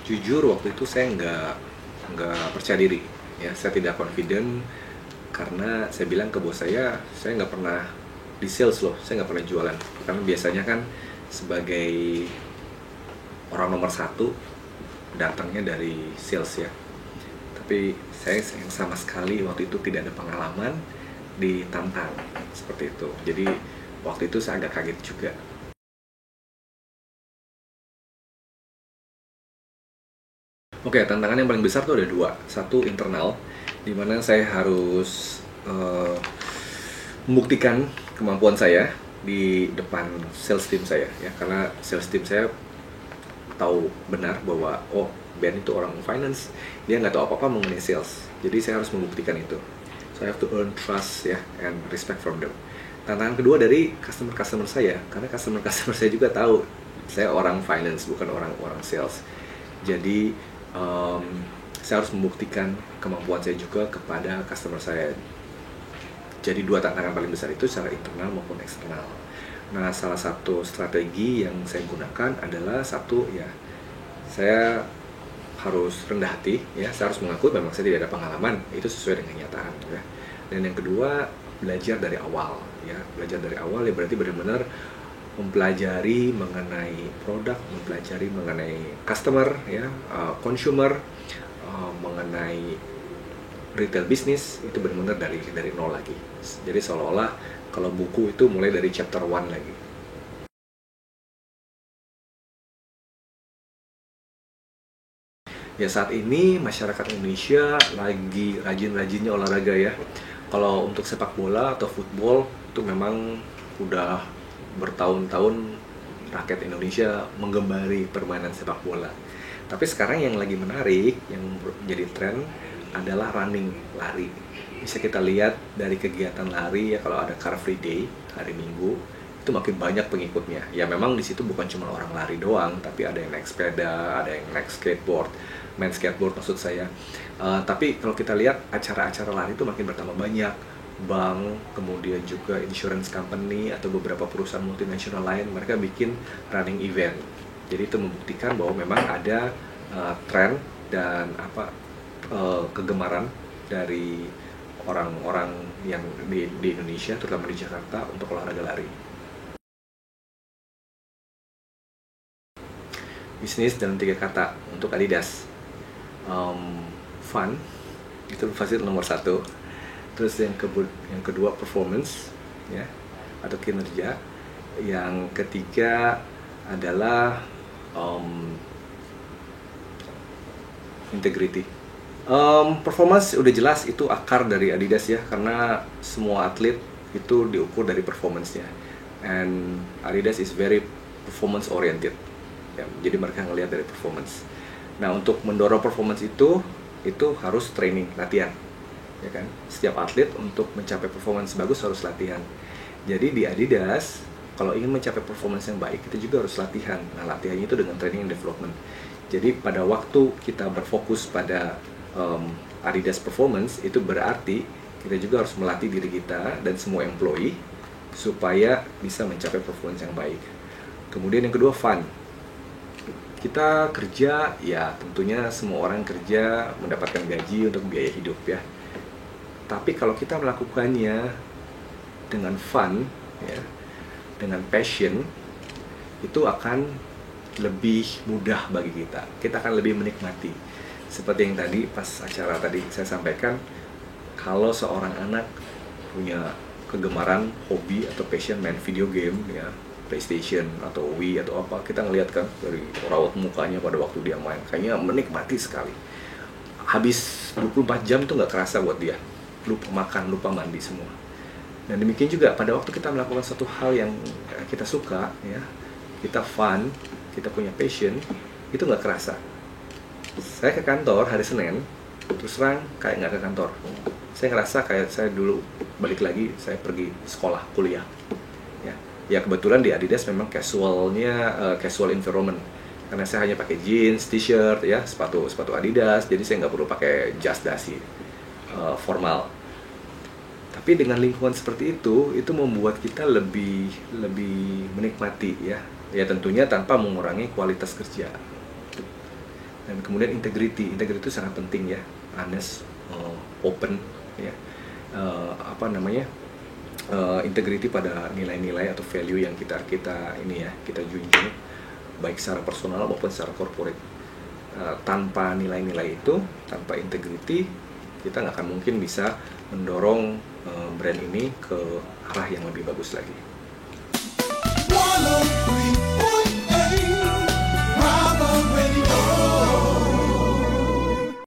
Jujur waktu itu saya nggak percaya diri, ya saya tidak confident karena saya bilang ke bos saya nggak pernah di sales loh, saya nggak pernah jualan. Karena biasanya kan sebagai orang nomor satu datangnya dari sales ya. Tapi saya yang sama sekali waktu itu tidak ada pengalaman ditantang seperti itu. Jadi waktu itu saya agak kaget juga. Oke, tantangan yang paling besar tuh ada dua. Satu internal, di mana saya harus membuktikan kemampuan saya di depan sales team saya ya, karena sales team saya tahu benar bahwa Ben itu orang finance, dia nggak tahu apa-apa mengenai sales. Jadi saya harus membuktikan itu. So I have to earn trust ya and respect from them. Tantangan kedua dari customer saya, karena customer saya juga tahu saya orang finance bukan orang sales. Jadi saya harus membuktikan kemampuan saya juga kepada customer saya. Jadi dua tantangan paling besar itu secara internal maupun eksternal. Nah, salah satu strategi yang saya gunakan adalah satu ya, saya harus rendah hati ya, saya harus mengakui memang saya tidak ada pengalaman, itu sesuai dengan kenyataan ya. Dan yang kedua, belajar dari awal ya. Belajar dari awal ya berarti benar-benar mempelajari mengenai produk, mempelajari mengenai customer ya, consumer, mengenai retail bisnis, itu benar-benar dari nol lagi. Jadi seolah-olah kalau buku itu mulai dari chapter 1 lagi. Ya saat ini masyarakat Indonesia lagi rajin-rajinnya olahraga ya. Kalau untuk sepak bola atau football itu memang udah bertahun-tahun rakyat Indonesia menggembari permainan sepak bola. Tapi sekarang yang lagi menarik, yang menjadi tren adalah running, lari. Bisa kita lihat dari kegiatan lari ya, kalau ada Car Free Day hari Minggu itu makin banyak pengikutnya. Ya memang di situ bukan cuma orang lari doang, tapi ada yang naik sepeda, ada yang naik skateboard, main skateboard maksud saya. Tapi kalau kita lihat acara-acara lari itu makin bertambah banyak. Bank, kemudian juga insurance company atau beberapa perusahaan multinasional lain, mereka bikin running event. Jadi itu membuktikan bahwa memang ada tren dan kegemaran dari orang-orang yang di Indonesia, terutama di Jakarta, untuk olahraga lari. Bisnis dalam 3 kata untuk Adidas. Fun, itu pasti nomor 1. Terus yang kedua performance ya, atau kinerja. Yang ketiga adalah integrity. Performance udah jelas itu akar dari Adidas ya, karena semua atlet itu diukur dari performance-nya. And Adidas is very performance oriented. Ya, jadi mereka ngelihat dari performance. Nah, untuk mendorong performance itu harus training, latihan. Ya kan? Setiap atlet untuk mencapai performance bagus harus latihan. Jadi di Adidas, kalau ingin mencapai performance yang baik, kita juga harus latihan. Nah, latihannya itu dengan training and development. Jadi pada waktu kita berfokus pada Adidas performance, itu berarti kita juga harus melatih diri kita dan semua employee supaya bisa mencapai performance yang baik. Kemudian yang kedua, fun. Kita kerja, ya tentunya semua orang kerja mendapatkan gaji untuk biaya hidup ya. Tapi kalau kita melakukannya dengan fun, ya, dengan passion, itu akan lebih mudah bagi kita. Kita akan lebih menikmati. Seperti yang tadi pas acara tadi saya sampaikan, kalau seorang anak punya kegemaran, hobi atau passion main video game ya, PlayStation atau Wii atau apa, kita ngeliat kan dari raut mukanya pada waktu dia main, kayaknya menikmati sekali. Habis 24 jam tuh nggak kerasa buat dia, lupa makan, lupa mandi semua. Dan demikian juga pada waktu kita melakukan suatu hal yang kita suka ya, kita fun, kita punya passion, itu nggak kerasa. Saya ke kantor hari Senin, terus terang kayak nggak ke kantor. Saya ngerasa kayak saya dulu balik lagi, saya pergi sekolah, kuliah. Ya kebetulan di Adidas memang casual environment, karena saya hanya pakai jeans, t-shirt ya, sepatu Adidas, jadi saya nggak perlu pakai jas dasi formal. Tapi dengan lingkungan seperti itu membuat kita lebih menikmati ya tentunya tanpa mengurangi kualitas kerja. Dan kemudian integrity itu sangat penting ya, honest, open ya. Integrity pada nilai-nilai atau value yang kita junjung, baik secara personal maupun secara corporate. Tanpa nilai-nilai itu, tanpa integrity, kita nggak akan mungkin bisa mendorong brand ini ke arah yang lebih bagus lagi.